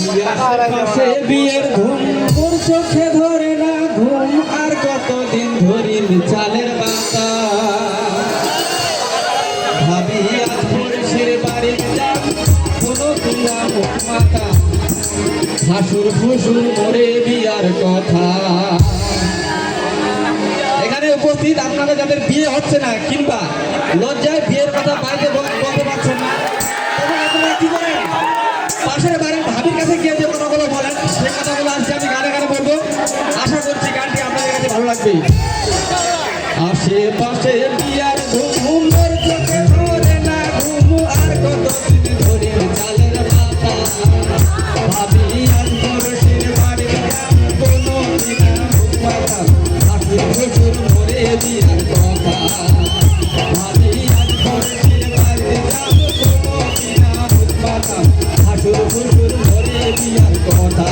আশেপাশে বিয়ের ধুম, ওর চোখে ধরে না ঘুম, আর কতদিন ধরিল চালের বাতা। ভাবি আজ পুরুষের বাড়ি যাব, কোনো তুলা মুখ মাথা, শাশুর ফুসুর মরে বিয়ার কথা। এখানে উপস্থিত আপনারা যাদের বিয়ে হচ্ছে না কিংবা লজ্জায় বিয়ের কথা বাইরে বলতে পারছেন না, তখন আপনারা কি করেন? পাশের বাড়ির ভাবির কাছে গিয়ে যে কথাগুলো বলেন, সেই কথাগুলো আজকে আমি গানে গানে বলবো। আশা করছি গানটি আপনাদের কাছে ভালো লাগবে। আশেপাশে বিয়ার ধুম, ওর চোখে ধরে না ঘুম, আর কতদিন ধরে চালের পাতা। ভাবি আজ পুরুষের বাড়ি যাব, কোনো দিনা মুখ মাথা, শাশুর শ্বশুর মরে বিয়ার কথা। ভাবি আজ পুরুষের বাড়ি যাব, কোনো দিনা মুখ মাথা, শাশুর শ্বশুর মরে বিয়ার কথা।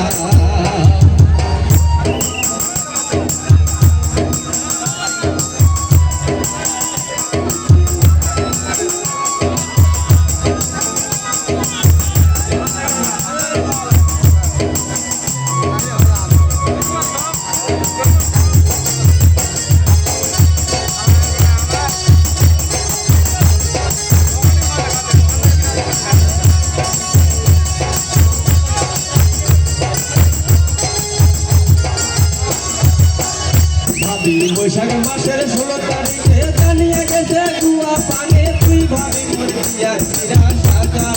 বৈশাখ মাসের 16 তারিখে জানিয়ে গেছে গুয়া পানে, তুই ভাবি মোর বিয়ার চিরা সাজা।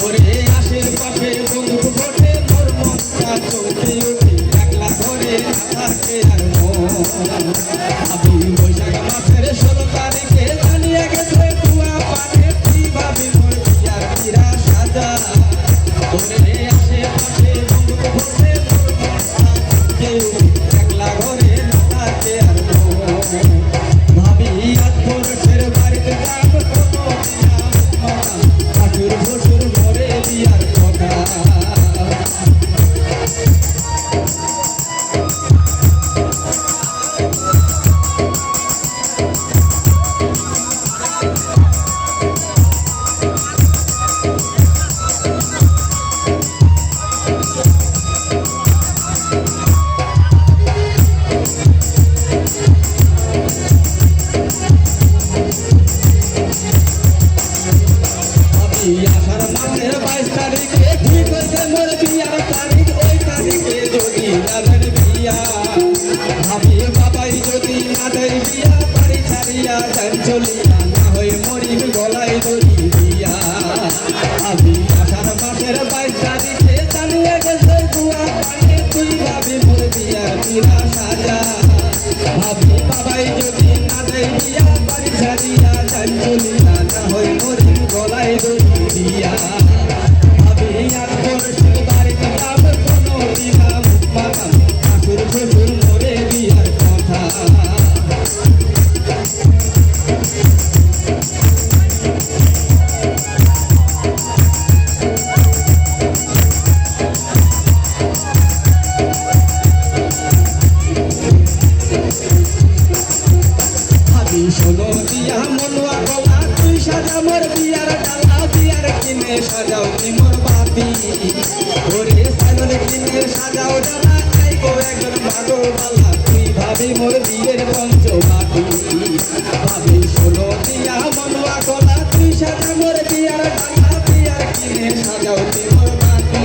ওরে আশেপাশে বন্ধু ঘটে, মোর মনটা চলতে উঠে, একলা ঘরে থাকে আর মন। ভাবি বৈশাখ মাসের 16 তারিখে জানিয়ে গেছে গুয়া পানে, তুই ভাবি মোর বিয়ার চিরা সাজা। ওরে আশেপাশে বন্ধু ঘটে, মোর মনটা চলতে উঠে, একলা ঘরে ভাবি আজ পুরুষের বাড়িতে যাব, কোনো দিনা মুখ মাথা, শাশুর শ্বশুর মরে বিয়ার কথা। আষাঢ় মাসের 22 তারিখে ঠিক হয়েছে মোর বিয়ার তারিখ, ওই তারিখে যদি রাধের বিয়া। ভাবি বাবাই যদি না দেয় বিয়া, বাড়ি ছাড়িয়া যান চলিয়া, না হয়ে মরিব গলায় দড়ি দিয়া। ভাবি আষাঢ় মাসের 22 তারিখে জানিয়ে গেছে গুয়া পানে, তুই ভাবি মোর বিয়ার চিরা সাজা। ভাবি বাবাই যদি না দেয় বিয়া, বাড়ি ছাড়িয়া যান চলিয়া, না হয়ে মরিব গলায় দড়ি দিয়া। ভাবি আজ পুরুষের বাড়িতে যাব, কোনো দিনা মুখ মাথা, শাশুর শ্বশুর মরে বিয়ার কথা। ভাবি শোনো দিয়া মনুয়া গলা, তুই সাজা মোর বিয়ার ডালা, বিয়ার কিনে সাজাও কি মোর বাতি। ওরে সাজলে কিনে সাজাও ডালা, আইগো একজন ভাগো বালা, তুই ভাবি মোর বিয়ের পঞ্চবাটি। ভাবি শোনো দিয়া মনুয়া গলা, তুই সাজা মোর বিয়ার ডালা, বিয়ার কিনে সাজাও কি মোর বাতি।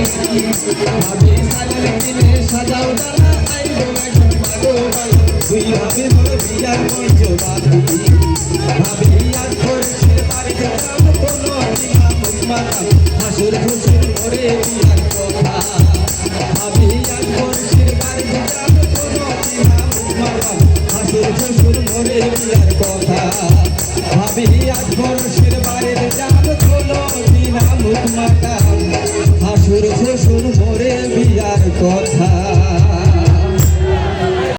ভাবি সাজলে কিনে সাজাও ডালা, আইগো একজন ভাগো বালা, তুই ভাবি মোর বিয়ার পঞ্চবাটি। ভাবি আজ পুরুষের বাড়িতে যাব, কোনো দিনা মুখ মাথা, শাশুর শ্বশুর মরে বিয়ার কথা। ভাবি আজ পুরুষের বাড়িতে যাব, কোনো দিনা মুখ মাথা, শাশুর শ্বশুর মরে বিয়ার কথা। ভাবি আজ পুরুষের বাড়িতে যাব, কোনো দিনা মুখ মাথা, শাশুর শ্বশুর মরে বিয়ার কথা।